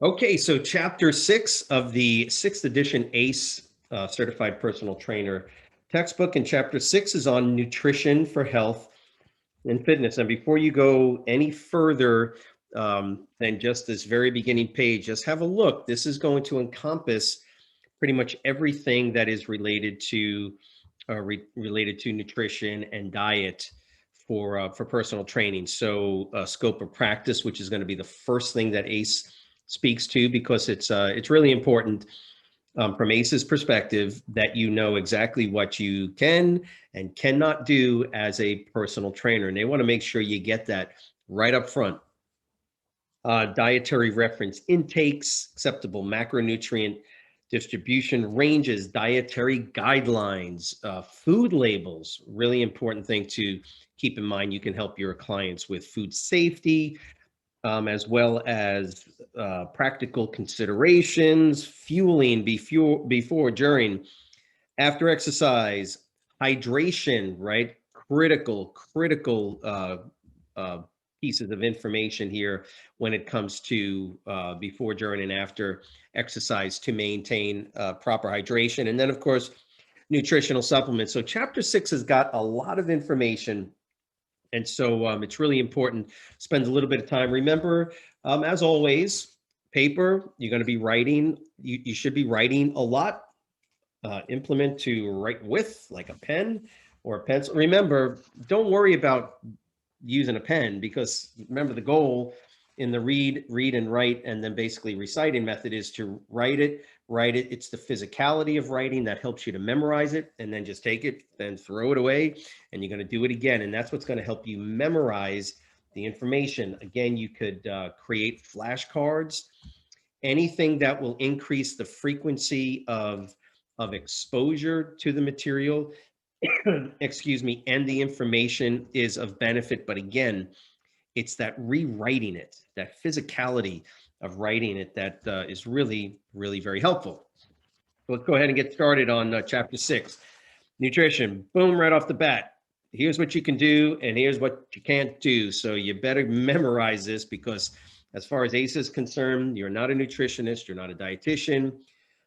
Okay, so chapter 6 of the 6th edition ACE Certified Personal Trainer textbook, and chapter 6 is on nutrition for health and fitness. And before you go any further than just this very beginning page, just have a look. This is going to encompass pretty much everything that is related to nutrition and diet for personal training. So scope of practice, which is going to be the first thing that ACE speaks to, because it's really important from ACE's perspective that you know exactly what you can and cannot do as a personal trainer, and they want to make sure you get that right up front. Dietary reference intakes, acceptable macronutrient distribution ranges, dietary guidelines, food labels, really important thing to keep in mind. You can help your clients with food safety, as well as practical considerations, fueling before, during, after exercise, hydration, right? Critical pieces of information here when it comes to before, during, and after exercise to maintain proper hydration. And then, of course, nutritional supplements. So, chapter 6 has got a lot of information. And so it's really important. Spend a little bit of time. Remember, as always, paper, you're going to be writing. You should be writing a lot. Implement to write with, like a pen or a pencil. Remember, don't worry about using a pen, because remember, the goal in the read and write and then basically reciting method is to write it. It's the physicality of writing that helps you to memorize it, and then just take it, then throw it away, and you're going to do it again. And that's what's going to help you memorize the information. Again, you could create flashcards, anything that will increase the frequency of exposure to the material, excuse me, and the information is of benefit. But again, it's that rewriting it, that physicality of writing it, that is really, really very helpful. So let's go ahead and get started on chapter 6, nutrition. Boom, right off the bat. Here's what you can do, and here's what you can't do. So you better memorize this, because as far as ACE is concerned, you're not a nutritionist, you're not a dietitian.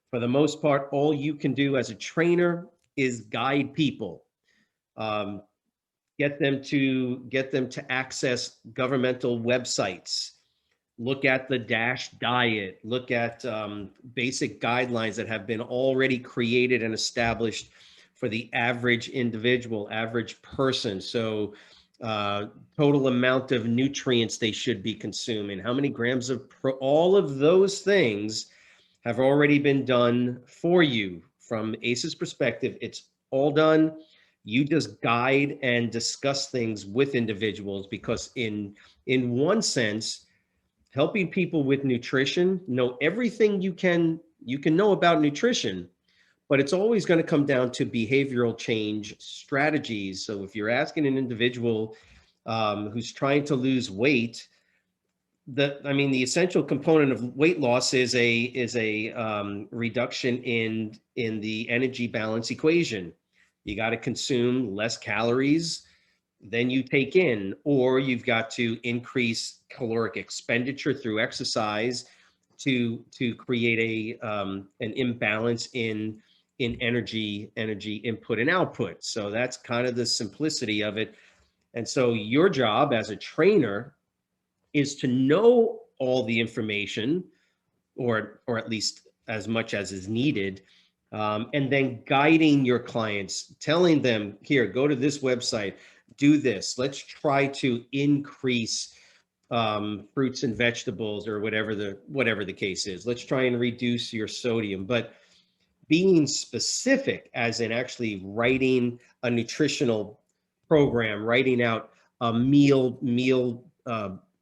For the most part, all you can do as a trainer is guide people. Um, get them to access governmental websites, look at the DASH diet, look at basic guidelines that have been already created and established for the average individual, average person. So total amount of nutrients they should be consuming, how many grams of all of those things have already been done for you. From ACE's perspective, it's all done. You just guide and discuss things with individuals, because in one sense, helping people with nutrition, know everything you can know about nutrition, but it's always going to come down to behavioral change strategies. So if you're asking an individual who's trying to lose weight, the essential component of weight loss is a reduction in the energy balance equation. You got to consume less calories than you take in, or you've got to increase caloric expenditure through exercise to create an imbalance in energy input and output. So that's kind of the simplicity of it. And so your job as a trainer is to know all the information, or at least as much as is needed, and then guiding your clients, telling them, here, go to this website, do this. Let's try to increase fruits and vegetables, or whatever the case is. Let's try and reduce your sodium. But being specific, as in actually writing a nutritional program, writing out a meal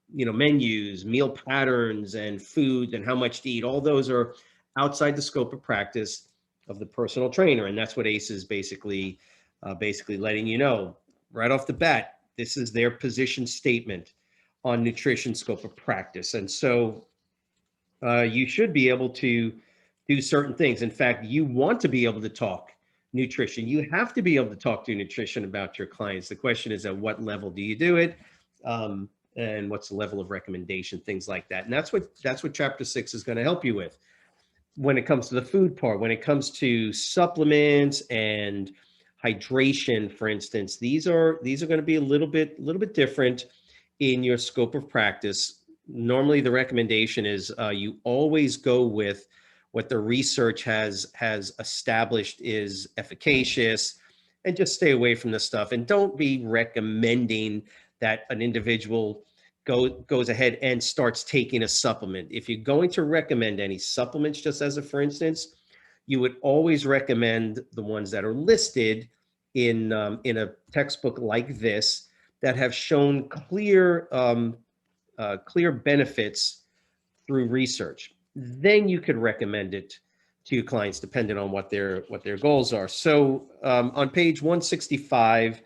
menus, meal patterns, and foods, and how much to eat. All those are outside the scope of practice of the personal trainer, and that's what ACE is basically letting you know right off the bat. This is their position statement on nutrition scope of practice, and so you should be able to do certain things. In fact, you want to be able to talk nutrition. You have to be able to talk to nutrition about your clients. The question is, at what level do you do it? and what's the level of recommendation, things like that. And that's what chapter 6 is going to help you with. When it comes to the food part, when it comes to supplements and hydration, for instance, these are going to be a little bit different in your scope of practice. Normally, the recommendation is you always go with what the research has established is efficacious, and just stay away from the stuff. And don't be recommending that an individual goes ahead and starts taking a supplement. If you're going to recommend any supplements, just as a for instance, you would always recommend the ones that are listed in a textbook like this that have shown clear benefits through research. Then you could recommend it to your clients, depending on what their goals are. So on page 165,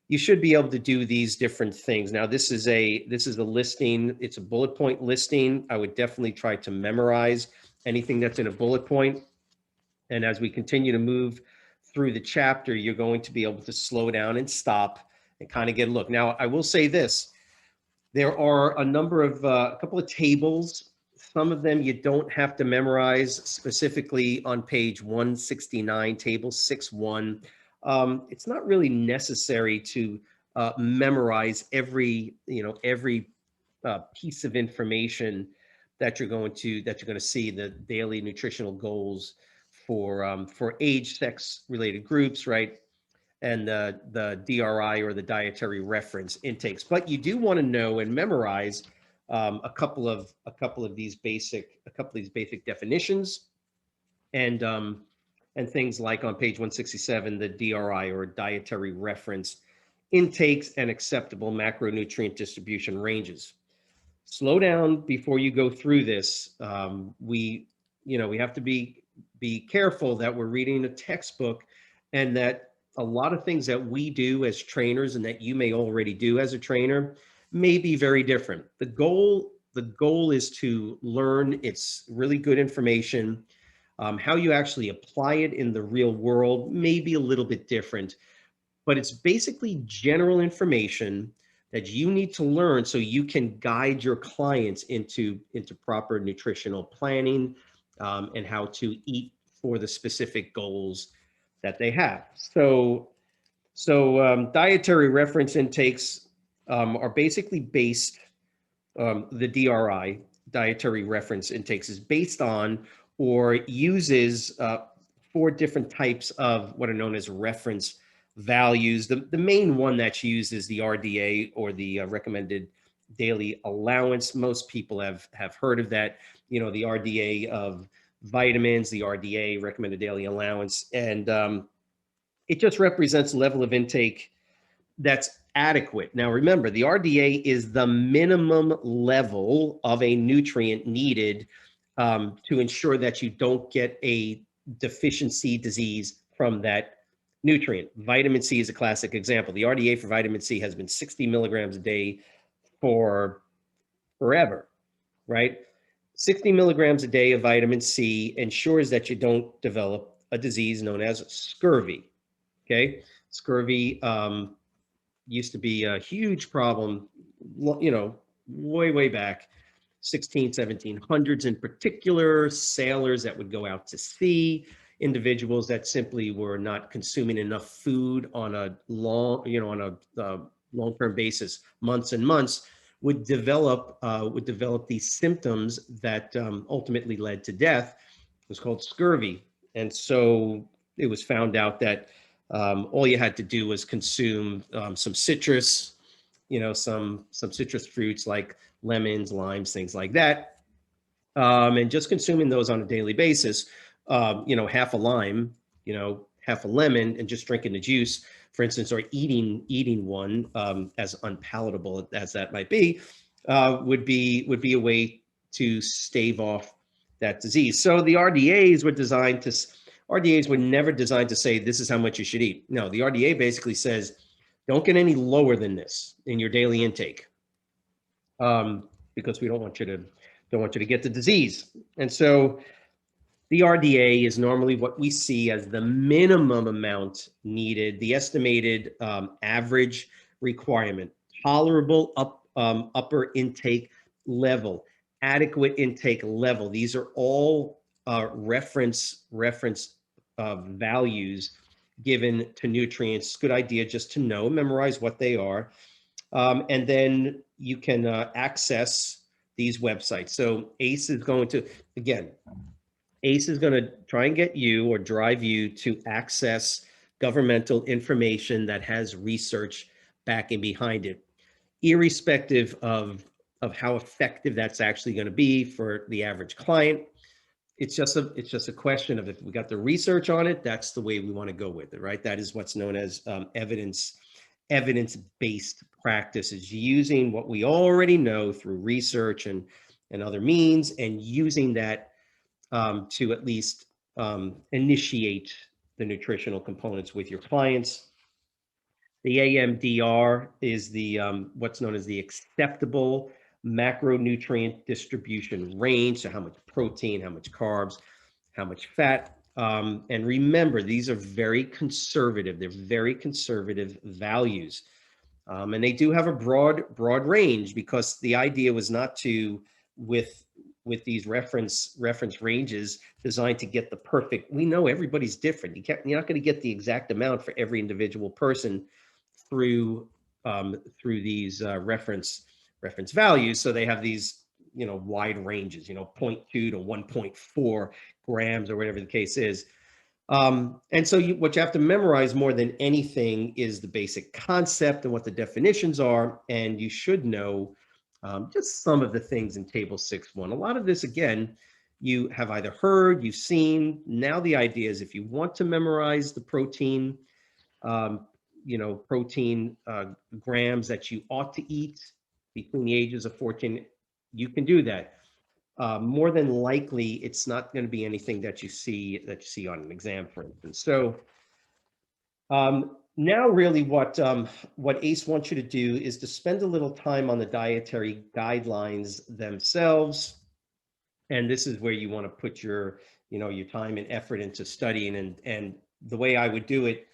you should be able to do these different things. Now, this is a listing. It's a bullet point listing. I would definitely try to memorize anything that's in a bullet point. And as we continue to move through the chapter, you're going to be able to slow down and stop and kind of get a look. Now, I will say this. There are a couple of tables. Some of them you don't have to memorize, specifically on page 169, table 6.1. It's not really necessary to memorize every piece of information that you're going to see, the daily nutritional goals for age, sex related groups, right? And the DRI, or the dietary reference intakes. But you do want to know and memorize a couple of these basic definitions, and things like on page 167, the DRI, or dietary reference intakes, and acceptable macronutrient distribution ranges. Slow down before you go through this. We have to be careful that we're reading a textbook, and that a lot of things that we do as trainers, and that you may already do as a trainer, may be very different. The goal is to learn. It's really good information. How you actually apply it in the real world may be a little bit different, but it's basically general information that you need to learn so you can guide your clients into proper nutritional planning, and how to eat for the specific goals that they have. So dietary reference intakes are basically based, the DRI, dietary reference intakes, is based on or uses 4 different types of what are known as reference values. The main one that's used is the RDA, or the recommended daily allowance. Most people have heard of that. The RDA of vitamins, the RDA, recommended daily allowance, and it just represents level of intake that's adequate. Now, remember, the RDA is the minimum level of a nutrient needed to ensure that you don't get a deficiency disease from that nutrient. Vitamin C is a classic example. The RDA for vitamin C has been 60 milligrams a day for forever, right? 60 milligrams a day of vitamin C ensures that you don't develop a disease known as scurvy. Okay, scurvy used to be a huge problem, way back, 1700s in particular. Sailors that would go out to sea, individuals that simply were not consuming enough food on a long-term basis, months and months, would develop these symptoms that ultimately led to death. It was called scurvy. And so it was found out that all you had to do was consume some citrus, some citrus fruits like lemons, limes, things like that, and just consuming those on a daily basis. Half a lime, half a lemon, and just drinking the juice, for instance, or eating one, as unpalatable as that might be, would be a way to stave off that disease. So the RDAs were never designed to say this is how much you should eat. No, the RDA basically says don't get any lower than this in your daily intake, because we don't want you to get the disease. And so the RDA is normally what we see as the minimum amount needed, the estimated average requirement, tolerable upper intake level, adequate intake level. These are all reference values given to nutrients. Good idea just to know, memorize what they are. And then you can access these websites. So ACE is going to, again, ACE is going to try and get you or drive you to access governmental information that has research backing behind it, irrespective of how effective that's actually going to be for the average client. It's just a question of, if we got the research on it, that's the way we want to go with it, right? That is what's known as evidence-based practices, using what we already know through research and other means, and using that to at least initiate the nutritional components with your clients. The AMDR is the what's known as the acceptable macronutrient distribution range. So how much protein, how much carbs, how much fat. And remember, these are very conservative. They're very conservative values. And they do have a broad range, because the idea was not to, with these reference ranges, designed to get the perfect. We know everybody's different. You're not going to get the exact amount for every individual person through these reference values. So they have these wide ranges, 0.2 to 1.4 grams, or whatever the case is. And so what you have to memorize more than anything is the basic concept and what the definitions are. And you should know just some of the things in table 6.1. A lot of this, again, you have either heard, you've seen. Now the idea is, if you want to memorize the protein, protein grams that you ought to eat between the ages of 14, you can do that. More than likely, it's not going to be anything that you see on an exam, for instance. So now, really, what ACE wants you to do is to spend a little time on the dietary guidelines themselves, and this is where you want to put your time and effort into studying. And the way I would do it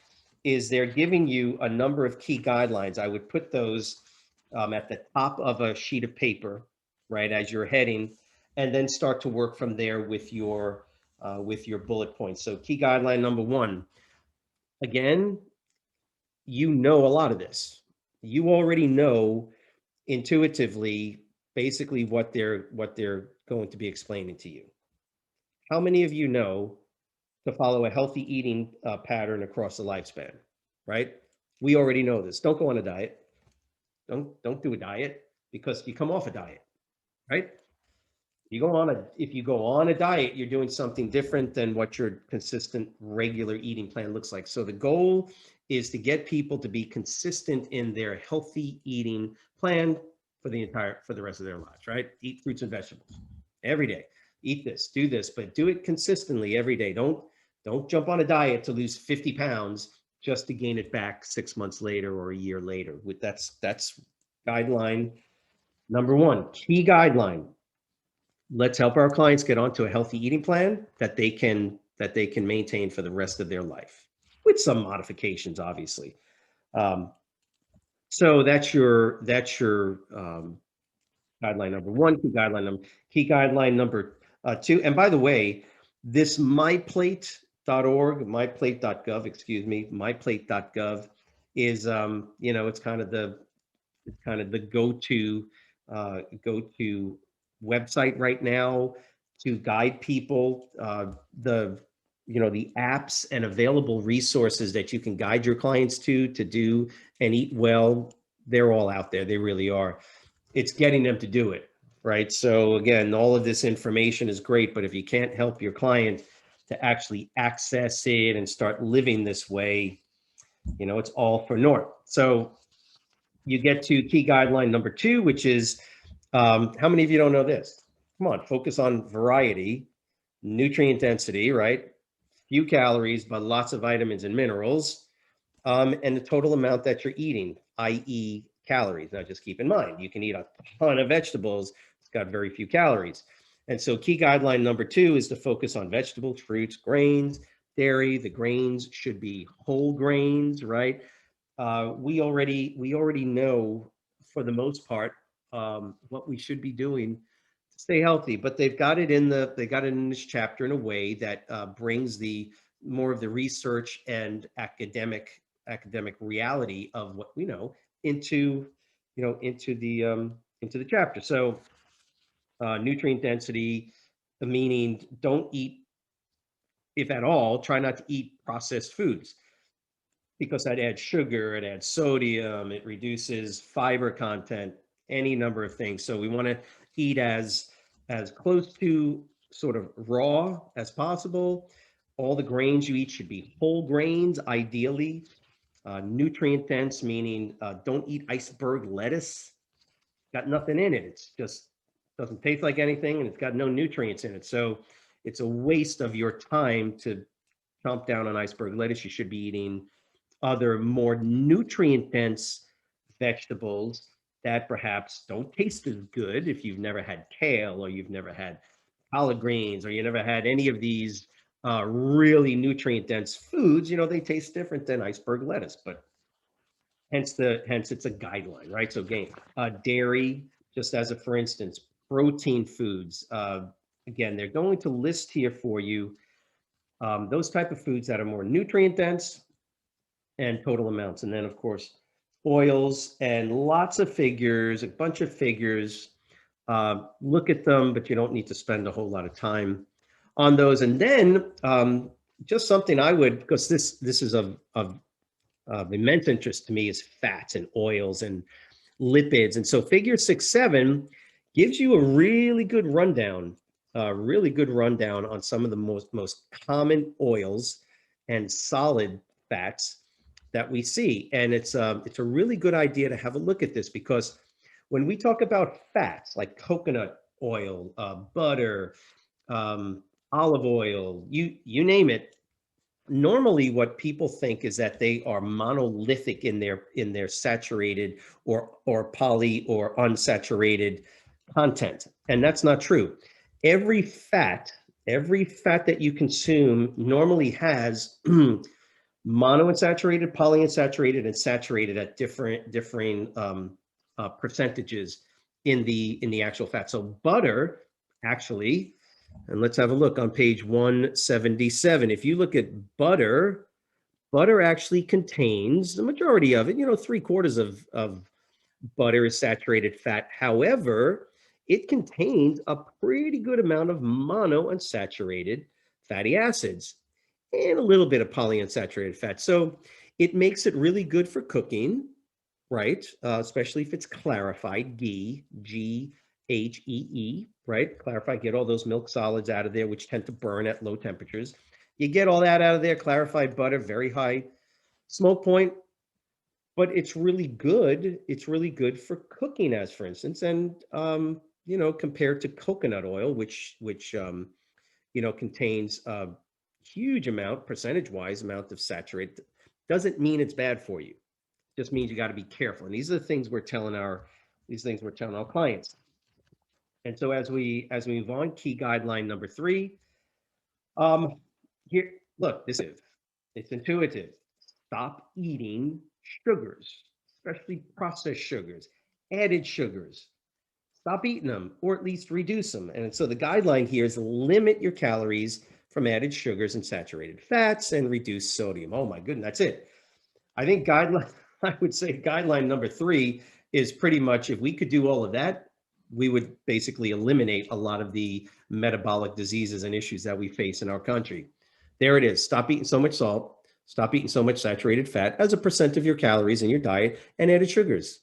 is, they're giving you a number of key guidelines. I would put those at the top of a sheet of paper, right, as you're heading, and then start to work from there with your bullet points. So key guideline number 1, again, a lot of this. You already know intuitively, basically, what they're going to be explaining to you. How many of you know to follow a healthy eating pattern across the lifespan, right? We already know this. Don't go on a diet. Don't do a diet, because you come off a diet, right? If you go on a diet, you're doing something different than what your consistent regular eating plan looks like. So the goal is to get people to be consistent in their healthy eating plan for the rest of their lives, right? Eat fruits and vegetables every day. Eat this, do this, but do it consistently every day. Don't jump on a diet to lose 50 pounds just to gain it back 6 months later or a year later. That's guideline number 1, key guideline. Let's help our clients get onto a healthy eating plan that they can maintain for the rest of their life, with some modifications, obviously. So that's your guideline number 1. Key guideline number 2. And by the way, this myplate.org, myplate.gov is it's kind of the go-to website right now to guide people. The apps and available resources that you can guide your clients to do and eat well, they're all out there. They really are. It's getting them to do it, right? So again, all of this information is great, but if you can't help your client to actually access it and start living this way, it's all for naught. So you get to key guideline number 2, which is, how many of you don't know this? Come on, focus on variety, nutrient density, right? Few calories, but lots of vitamins and minerals, and the total amount that you're eating, i.e. calories. Now, just keep in mind, you can eat a ton of vegetables. It's got very few calories. And so key guideline number 2 is to focus on vegetables, fruits, grains, dairy. The grains should be whole grains, right? We already know, for the most part, what we should be doing to stay healthy. But they got it in this chapter in a way that brings the more of the research and academic reality of what we know into into the chapter. So nutrient density, meaning don't eat, if at all, try not to eat processed foods because that adds sugar, it adds sodium, it reduces fiber content, any number of things. So we want to eat as close to sort of raw as possible. All the grains you eat should be whole grains, ideally. Nutrient dense, meaning don't eat iceberg lettuce. Got nothing in it. It's just doesn't taste like anything, and it's got no nutrients in it. So it's a waste of your time to chomp down on iceberg lettuce. You should be eating other more nutrient dense vegetables that perhaps don't taste as good if you've never had kale or you've never had collard greens or you never had any of these really nutrient dense foods. They taste different than iceberg lettuce, but hence it's a guideline, right? So again, dairy, just as a for instance, protein foods. Again, they're going to list here for you those type of foods that are more nutrient dense and total amounts. And then, of course, oils and lots of figures, a bunch of figures. Look at them, but you don't need to spend a whole lot of time on those. And then just something I would, because this is of immense interest to me, is fats and oils and lipids. And so figure 6-7 gives you a really good rundown on some of the most common oils and solid fats that we see. And it's a really good idea to have a look at this, because when we talk about fats like coconut oil, butter, olive oil, you name it, normally what people think is that they are monolithic in their saturated or poly or unsaturated content, and that's not true. Every fat that you consume normally has monounsaturated, polyunsaturated, and saturated at differing percentages in the actual fat. So butter actually, and let's have a look on page 177. If you look at butter actually contains the majority of it. 3/4 of butter is saturated fat. However, it contains a pretty good amount of monounsaturated fatty acids and a little bit of polyunsaturated fat. So it makes it really good for cooking, right? Especially if it's clarified, ghee, Ghee, right? Clarified, get all those milk solids out of there, which tend to burn at low temperatures. You get all that out of there. Clarified butter, very high smoke point, but it's really good. It's really good for cooking, as for instance, and compared to coconut oil, which contains a huge amount, percentage-wise, amount of saturated, doesn't mean it's bad for you. It just means you got to be careful. And these are the things we're telling our clients. And so as we move on, key guideline number 3. Here, look, it's intuitive. Stop eating sugars, especially processed sugars, added sugars. Stop eating them, or at least reduce them. And so the guideline here is limit your calories from added sugars and saturated fats and reduce sodium. Oh my goodness, that's it. I think I would say guideline number 3 is pretty much, if we could do all of that, we would basically eliminate a lot of the metabolic diseases and issues that we face in our country. There it is. Stop eating so much salt. Stop eating so much saturated fat as a percent of your calories in your diet, and added sugars.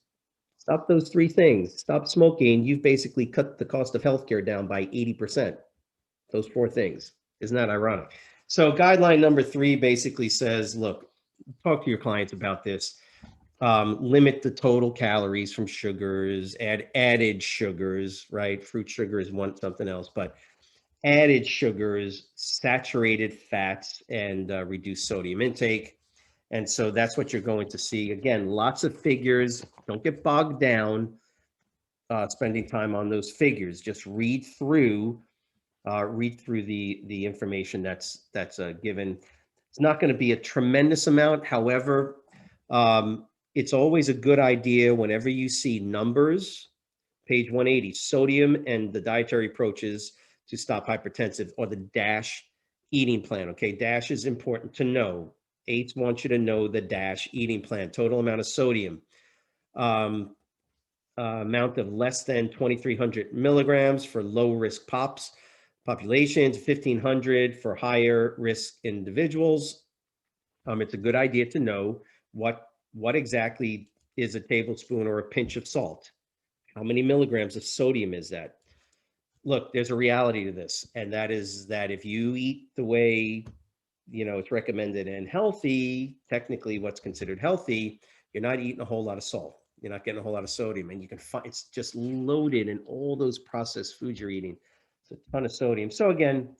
Stop those 3 things. Stop smoking. You've basically cut the cost of healthcare down by 80%. Those 4 things. Isn't that ironic? So guideline number 3 basically says, look, talk to your clients about this. Limit the total calories from sugars, added sugars, right? Fruit sugar is something else, but added sugars, saturated fats, and reduce sodium intake. And so that's what you're going to see. Again, lots of figures. Don't get bogged down spending time on those figures. Just read through the information that's given. It's not going to be a tremendous amount. However, it's always a good idea whenever you see numbers Page 180, sodium and the dietary approaches to stop hypertensive, or the DASH eating plan. Okay, DASH is important to know. AIDS wants you to know the DASH eating plan. Total amount of sodium, amount of less than 2,300 milligrams for low risk populations, 1,500 for higher risk individuals. It's a good idea to know what exactly is a tablespoon or a pinch of salt. How many milligrams of sodium is that? Look, there's a reality to this, and that is that if you eat the way it's recommended and healthy, technically what's considered healthy, you're not eating a whole lot of salt. You're not getting a whole lot of sodium, and you can find it's just loaded in all those processed foods you're eating. It's a ton of sodium. So again,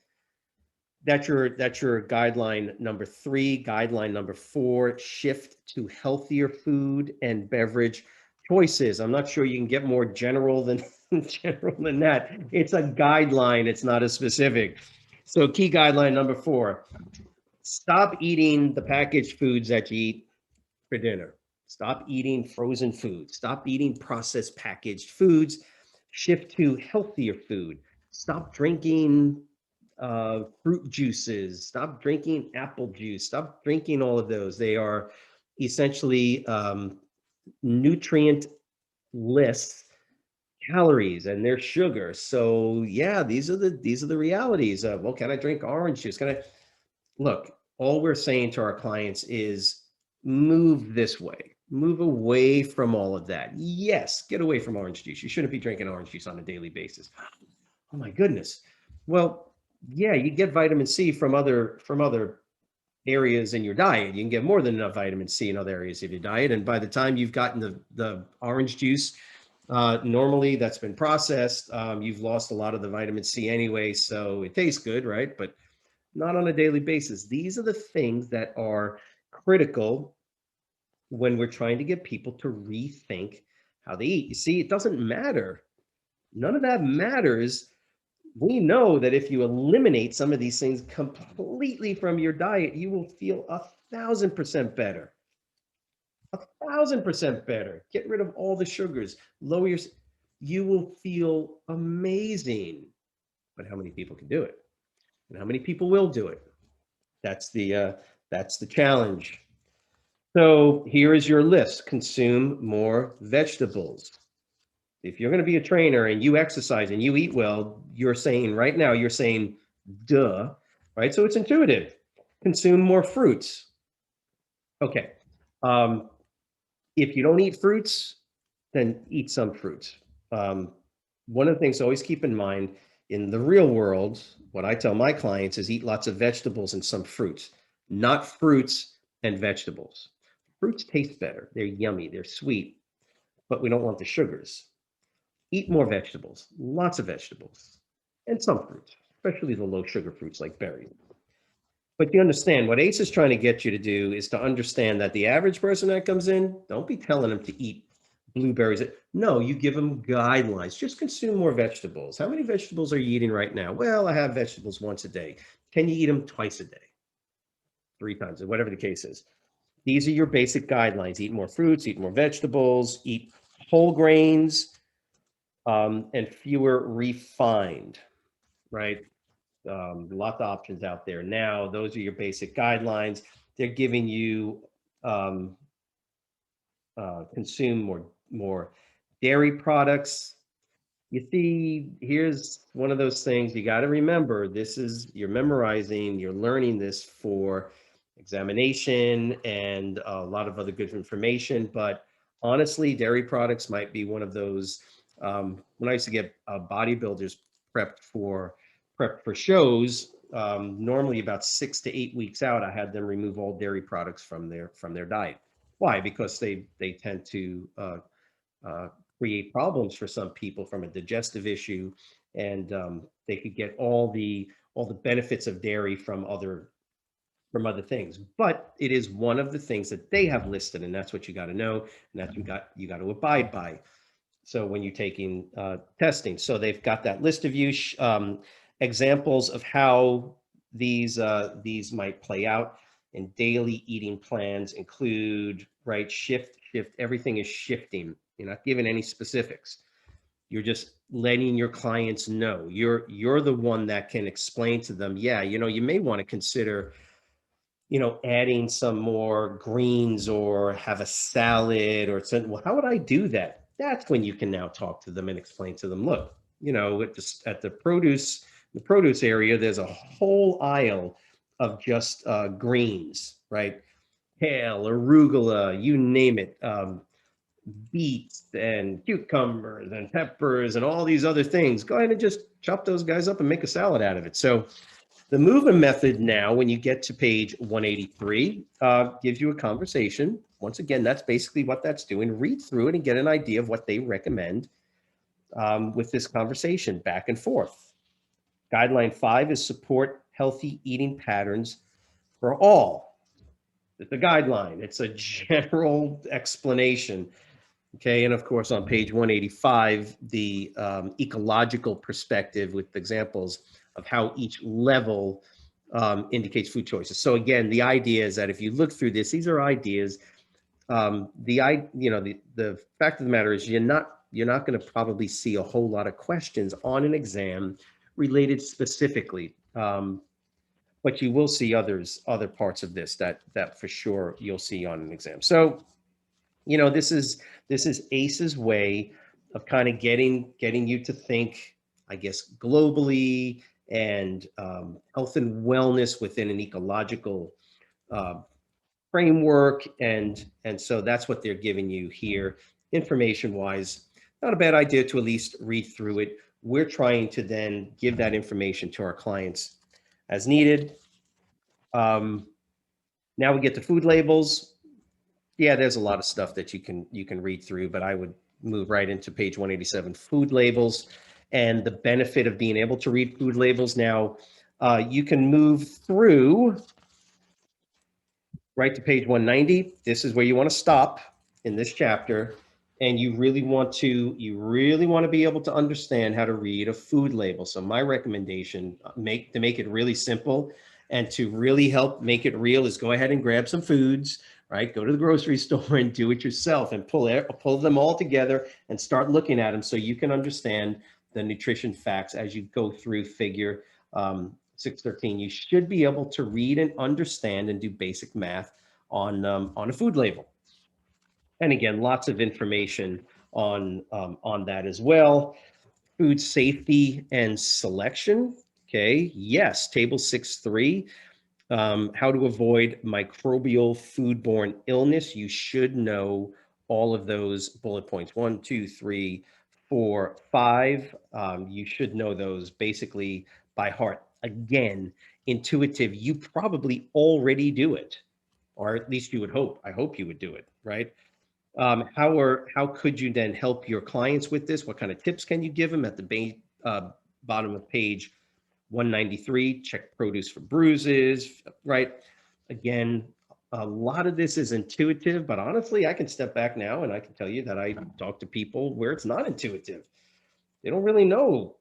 that's your guideline number 3. Guideline number 4: shift to healthier food and beverage choices. I'm not sure you can get more general than that. It's a guideline. It's not a specific. So key guideline number 4: stop eating the packaged foods that you eat for dinner. Stop eating frozen foods. Stop eating processed packaged foods. Shift to healthier food. Stop drinking fruit juices. Stop drinking apple juice. Stop drinking all of those. They are essentially nutrient less calories, and they're sugar. So yeah, these are the realities of, well, can I drink orange juice? Can I look? All we're saying to our clients is move this way, move away from all of that. Yes, get away from orange juice. You shouldn't be drinking orange juice on a daily basis. Oh my goodness. Well, yeah, you get vitamin C from other areas in your diet. You can get more than enough vitamin C in other areas of your diet. And by the time you've gotten the orange juice, normally that's been processed, you've lost a lot of the vitamin C anyway. So it tastes good, right? But not on a daily basis. These are the things that are critical when we're trying to get people to rethink how they eat. You see, it doesn't matter. None of that matters. We know that if you eliminate some of these things completely from your diet, you will feel 1,000% better. 1,000% better. Get rid of all the sugars, lower your, you will feel amazing. But how many people can do it? And how many people will do it? That's the challenge. So here is your list. Consume more vegetables. If you're going to be a trainer and you exercise and you eat well, you're saying right now, you're saying, duh, right? So it's intuitive. Consume more fruits. Okay. If you don't eat fruits, then eat some fruits. One of the things to always keep in mind in the real world, what I tell my clients is eat lots of vegetables and some fruits, not fruits and vegetables. Fruits taste better. They're yummy. They're sweet, but we don't want the sugars. Eat more vegetables, lots of vegetables, and some fruits, especially the low sugar fruits like berries. But you understand what ACE is trying to get you to do is to understand that the average person that comes in, don't be telling them to eat blueberries. No, you give them guidelines. Just consume more vegetables. How many vegetables are you eating right now? Well, I have vegetables once a day. Can you eat them twice a day? 3 times, or whatever the case is. These are your basic guidelines. Eat more fruits, eat more vegetables, eat whole grains, and fewer refined, right? Lots of options out there now. Those are your basic guidelines. They're giving you consume more dairy products. You see, here's one of those things you got to remember. This is, you're memorizing, you're learning this for examination and a lot of other good information. But honestly, dairy products might be one of those. When I used to get bodybuilders prepped for shows, normally about 6 to 8 weeks out, I had them remove all dairy products from their diet. Why? Because they tend to create problems for some people from a digestive issue, and they could get all the benefits of dairy from other things. But it is one of the things that they have listed, and that's what you got to know, and that's you got to abide by. So when you're taking testing, so they've got that list of examples of how these might play out. And daily eating plans include, right, shift. Everything is shifting. You're not given any specifics. You're just letting your clients know. You're the one that can explain to them, yeah, you may want to consider, adding some more greens or have a salad or something. Well, how would I do that? That's when you can now talk to them and explain to them, look, at the produce area, there's a whole aisle of just greens, right? Kale, arugula, you name it. Beets and cucumbers and peppers and all these other things. Go ahead and just chop those guys up and make a salad out of it. So the movement method now, when you get to page 183, gives you a conversation. Once again, that's basically what that's doing. Read through it and get an idea of what they recommend with this conversation back and forth. Guideline 5 is support healthy eating patterns for all. It's a guideline. It's a general explanation. Okay, and of course, on page 185, the ecological perspective with examples of how each level indicates food choices. So again, the idea is that if you look through this, these are ideas. The fact of the matter is you're not going to probably see a whole lot of questions on an exam related specifically, but you will see other parts of this that for sure you'll see on an exam. So this is ACE's way of kind of getting you to think, I guess, globally and health and wellness within an ecological uh, framework, and so that's what they're giving you here, information wise. Not a bad idea to at least read through it. We're trying to then give that information to our clients as needed. Now we get to food labels. Yeah, there's a lot of stuff that you can read through, but I would move right into page 187, food labels, and the benefit of being able to read food labels. Now, you can move through right to page 190. This is where you want to stop in this chapter, and you really want to be able to understand how to read a food label. So my recommendation, to make it really simple and to really help make it real, is go ahead and grab some foods, right? Go to the grocery store and do it yourself and pull them all together and start looking at them so you can understand the nutrition facts as you go through figure 613. You should be able to read and understand and do basic math on a food label. And again, lots of information on that as well. Food safety and selection. Okay, yes, table 6.3. How to avoid microbial foodborne illness. You should know all of those bullet points, 1, 2, 3, 4, 5. You should know those basically by heart. Again, intuitive, you probably already do it, or at least you would hope. I hope you would do it, right? How could you then help your clients with this? What kind of tips can you give them? At the bottom of page 193, check produce for bruises, right? Again, a lot of this is intuitive, but honestly, I can step back now and I can tell you that I talk to people where it's not intuitive. They don't really know,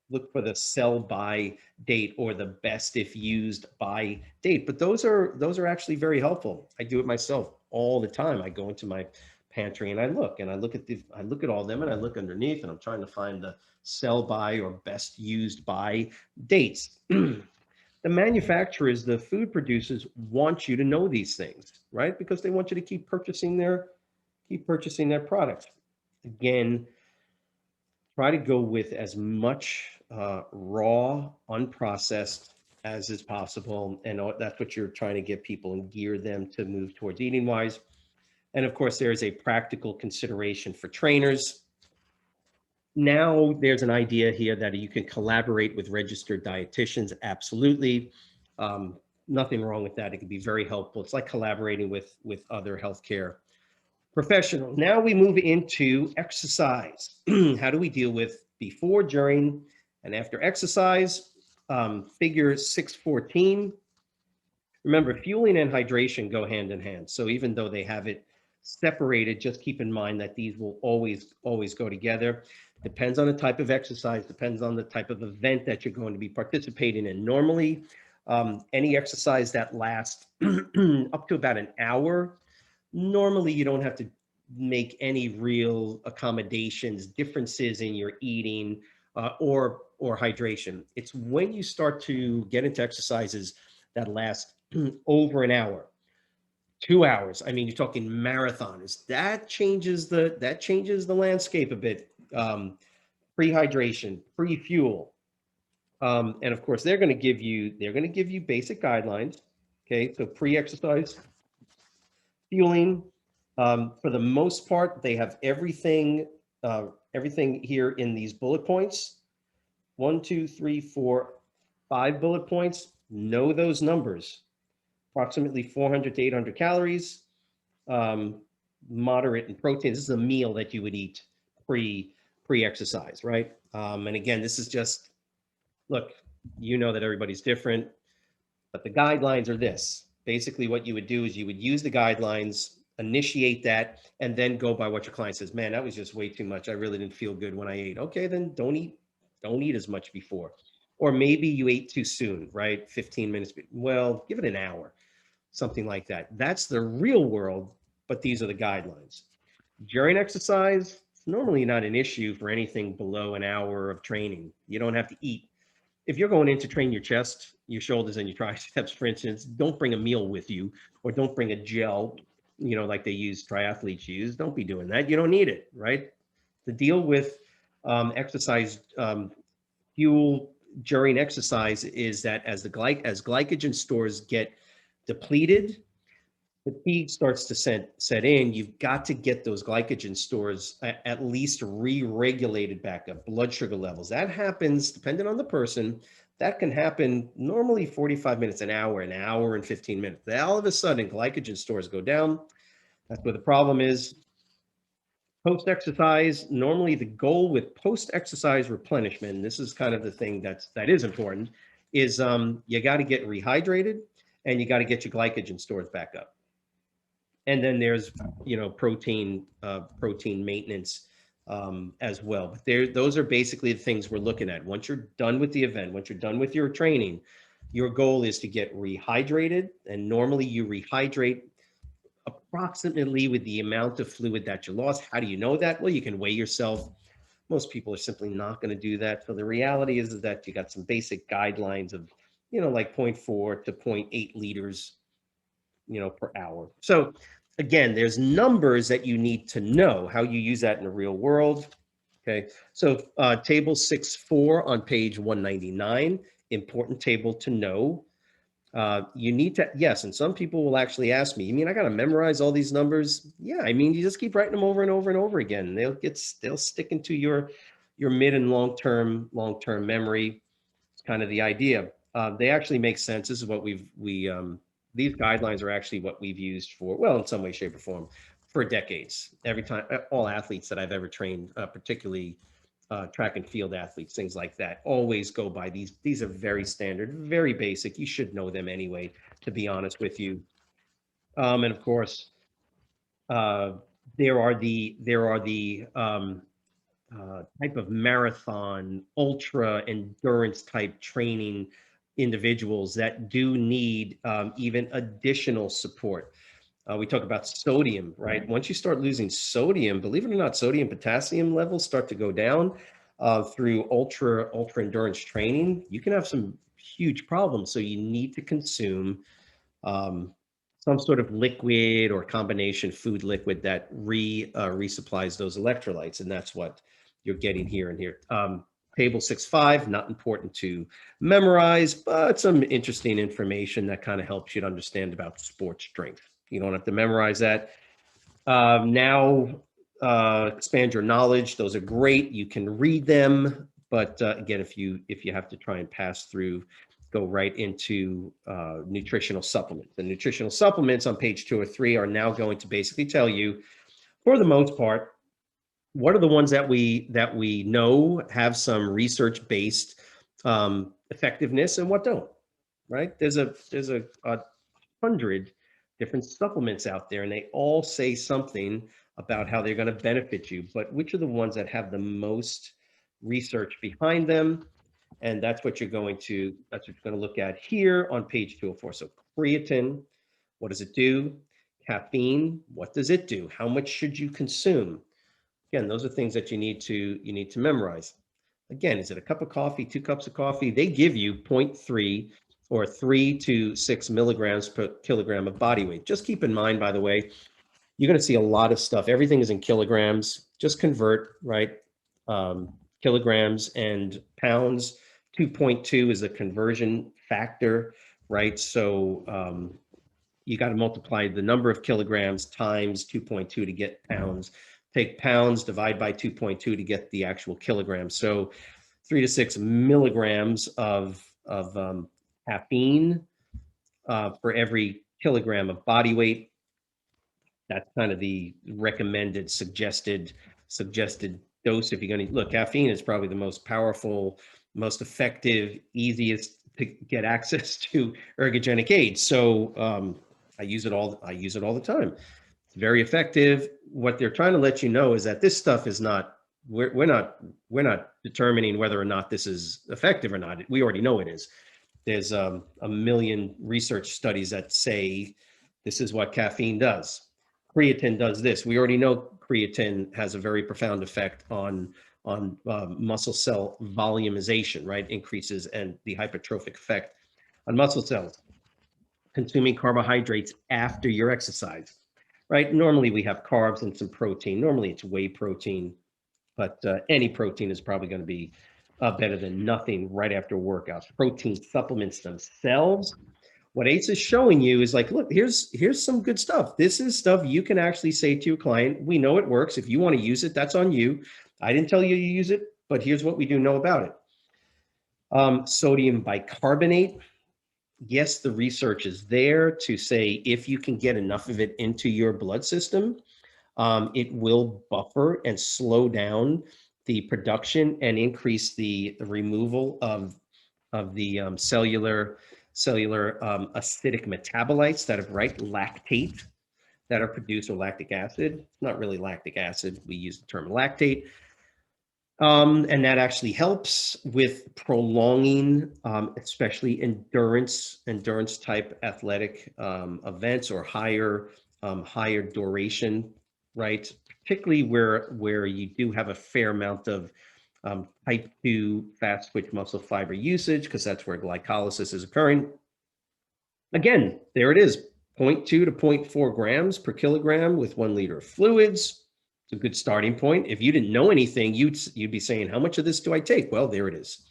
look for the sell by date or the best if used by date. But those are actually very helpful. I do it myself all the time. I go into my pantry and I look at all of them and I look underneath and I'm trying to find the sell by or best used by dates. The manufacturers, the food producers want you to know these things, right? Because they want you to keep purchasing their products. Again, try to go with as much raw, unprocessed as is possible. And that's what you're trying to get people and gear them to move towards eating wise. And of course, there is a practical consideration for trainers. Now there's an idea here that you can collaborate with registered dietitians. Absolutely. Nothing wrong with that. It can be very helpful. It's like collaborating with other healthcare professional. Now we move into exercise. How do we deal with before, during, and after exercise? Figure 614. Remember, fueling and hydration go hand in hand. So even though they have it separated, just keep in mind that these will always go together. Depends on the type of exercise, depends on the type of event that you're going to be participating in. Normally, any exercise that lasts up to about an hour, normally you don't have to make any real accommodations, differences in your eating or hydration. It's when you start to get into exercises that last over an hour, 2 hours. I mean, you're talking marathons. That changes the landscape a bit. Pre-hydration, pre-fuel, and of course they're going to give you basic guidelines. Okay, so pre-exercise fueling. For the most part, they have everything here in these bullet points. 1, 2, 3, 4, 5 bullet points. Know those numbers. Approximately 400 to 800 calories. Um, Moderate in protein. This is a meal that you would eat pre-exercise, right? And again, this is just look. You know that everybody's different. But the guidelines are this. Basically, what you would do is you would use the guidelines, initiate that, and then go by what your client says. Man, that was just way too much. I really didn't feel good when I ate. Okay, then don't eat as much before. Or maybe you ate too soon, right? 15 minutes. Well, give it an hour, something like that. That's the real world, but these are the guidelines. During exercise, it's normally not an issue for anything below an hour of training. You don't have to eat. If you're going in to train your chest, your shoulders, and your triceps, for instance, don't bring a meal with you, or don't bring a gel, like they use triathletes use. Don't be doing that. You don't need it, right? The deal with exercise fuel during exercise is that as glycogen stores get depleted, fatigue starts to set in. You've got to get those glycogen stores at least re-regulated back up. Blood sugar levels, that happens depending on the person. That can happen normally 45 minutes, an hour and 15 minutes. Then all of a sudden glycogen stores go down. That's where the problem is. Post-exercise, normally the goal with post-exercise replenishment, and this is kind of the thing that is important, is you got to get rehydrated and you got to get your glycogen stores back up. And then there's protein maintenance as well. But those are basically the things we're looking at. Once you're done with the event, once you're done with your training, your goal is to get rehydrated. And normally you rehydrate approximately with the amount of fluid that you lost. How do you know that? Well, you can weigh yourself. Most people are simply not going to do that. So the reality is that you got some basic guidelines of, like 0.4 to 0.8 liters, per hour. So again, there's numbers that you need to know how you use that in the real world. Okay, so table 6.4 on page 199, important table to know. You need to, yes, and some people will actually ask me, you mean I got to memorize all these numbers? Yeah, I mean, you just keep writing them over and over and over again. They'll stick into your mid and long-term memory. It's kind of the idea. They actually make sense. This is what these guidelines are actually what we've used for, well, in some way, shape, or form, for decades. Every time, all athletes that I've ever trained, particularly track and field athletes, things like that, always go by these. These are very standard, very basic. You should know them anyway, to be honest with you. And of course, uh, there are the type of marathon, ultra endurance type training individuals that do need even additional support. We talk about sodium, right? Once you start losing sodium, believe it or not, sodium potassium levels start to go down through ultra endurance training. You can have some huge problems. So you need to consume um, some sort of liquid or combination food liquid that resupplies those electrolytes, and that's what you're getting here and here. Table 6.5, not important to memorize, but some interesting information that kind of helps you to understand about sports strength. You don't have to memorize that. Now, expand your knowledge. Those are great. You can read them, but again, if you have to try and pass through, go right into nutritional supplements. The nutritional supplements on page 2 or 3 are now going to basically tell you, for the most part, what are the ones that we know have some research-based effectiveness and what don't, right? There's a 100 different supplements out there, and they all say something about how they're going to benefit you, but which are the ones that have the most research behind them? And that's what you're going to look at here on page 204. So creatine, what does it do? Caffeine, what does it do? How much should you consume? Again, those are things that you need to memorize. Again, is it a cup of coffee, 2 cups of coffee? They give you zero point 0.3 or 3 to 6 milligrams per kilogram of body weight. Just keep in mind, by the way, you're going to see a lot of stuff. Everything is in kilograms. Just convert, right? Kilograms and pounds. 2.2 is a conversion factor, right? So you got to multiply the number of kilograms times 2.2 to get pounds. Take pounds, divide by 2.2 to get the actual kilograms. So 3 to 6 milligrams of caffeine for every kilogram of body weight. That's kind of the recommended suggested dose. If you're going to look, caffeine is probably the most powerful, most effective, easiest to get access to ergogenic aids. So I use it all the time. It's very effective. What they're trying to let you know is that this stuff is not, we're not determining whether or not this is effective or not. We already know it is. There's a million research studies that say this is what caffeine does. Creatine does this. We already know creatine has a very profound effect on muscle cell volumization, right? Increases and the hypertrophic effect on muscle cells. Consuming carbohydrates after your exercise, right? Normally we have carbs and some protein. Normally it's whey protein, but any protein is probably going to be better than nothing right after workouts. Protein supplements themselves. What ACE is showing you is like, look, here's some good stuff. This is stuff you can actually say to your client, we know it works. If you want to use it, that's on you. I didn't tell you to use it, but here's what we do know about it. Sodium bicarbonate. Yes, the research is there to say if you can get enough of it into your blood system, it will buffer and slow down the production and increase the removal of the cellular acidic metabolites that have, right, lactate that are produced, or lactic acid. It's not really lactic acid. We use the term lactate. And that actually helps with prolonging, especially endurance type athletic events, or higher duration, right? Particularly where you do have a fair amount of type 2 fast twitch muscle fiber usage, because that's where glycolysis is occurring. Again, there it is, 0.2 to 0.4 grams per kilogram with 1 liter of fluids. It's a good starting point. If you didn't know anything, you'd be saying, how much of this do I take? Well, there it is.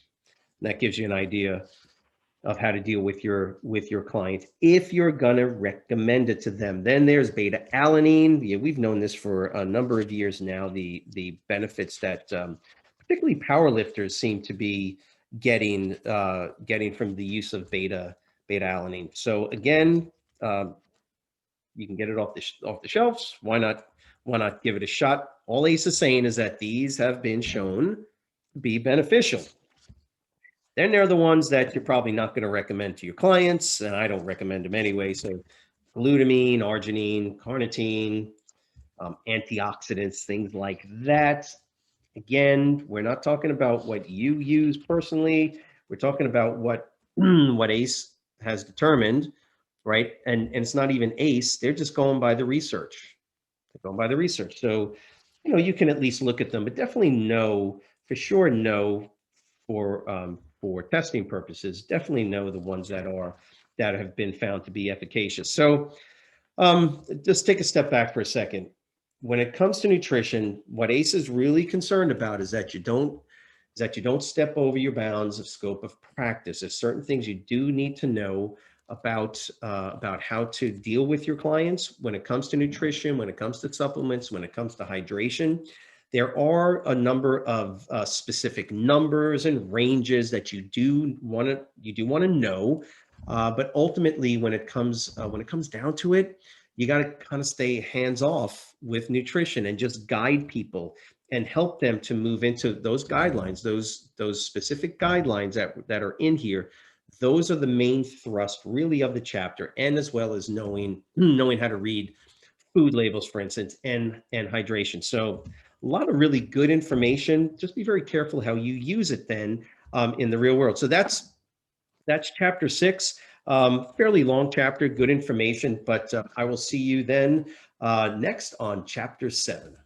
And that gives you an idea of how to deal with your client if you're gonna recommend it to them. Then there's beta alanine. Yeah, we've known this for a number of years now. The benefits that particularly powerlifters seem to be getting from the use of beta alanine. So again, you can get it off the shelves. Why not give it a shot? All ACE is saying is that these have been shown to be beneficial. Then they're the ones that you're probably not going to recommend to your clients, and I don't recommend them anyway. So glutamine, arginine, carnitine, antioxidants, things like that. Again, we're not talking about what you use personally. We're talking about what ACE has determined, right? And it's not even ACE. They're just going by the research. They're going by the research. So, you can at least look at them, but definitely know for sure. Know for testing purposes, definitely know the ones that have been found to be efficacious. So just take a step back for a second. When it comes to nutrition, what ACE is really concerned about is that you don't step over your bounds of scope of practice. There's certain things you do need to know about how to deal with your clients when it comes to nutrition, when it comes to supplements, when it comes to hydration. There are a number of specific numbers and ranges that you do want to know, but ultimately, when it comes down to it, you got to kind of stay hands off with nutrition and just guide people and help them to move into those guidelines, those specific guidelines that are in here. Those are the main thrust, really, of the chapter, and as well as knowing how to read food labels, for instance, and hydration. So a lot of really good information. Just be very careful how you use it then in the real world. So that's chapter 6. Fairly long chapter, good information, but I will see you then next on chapter 7.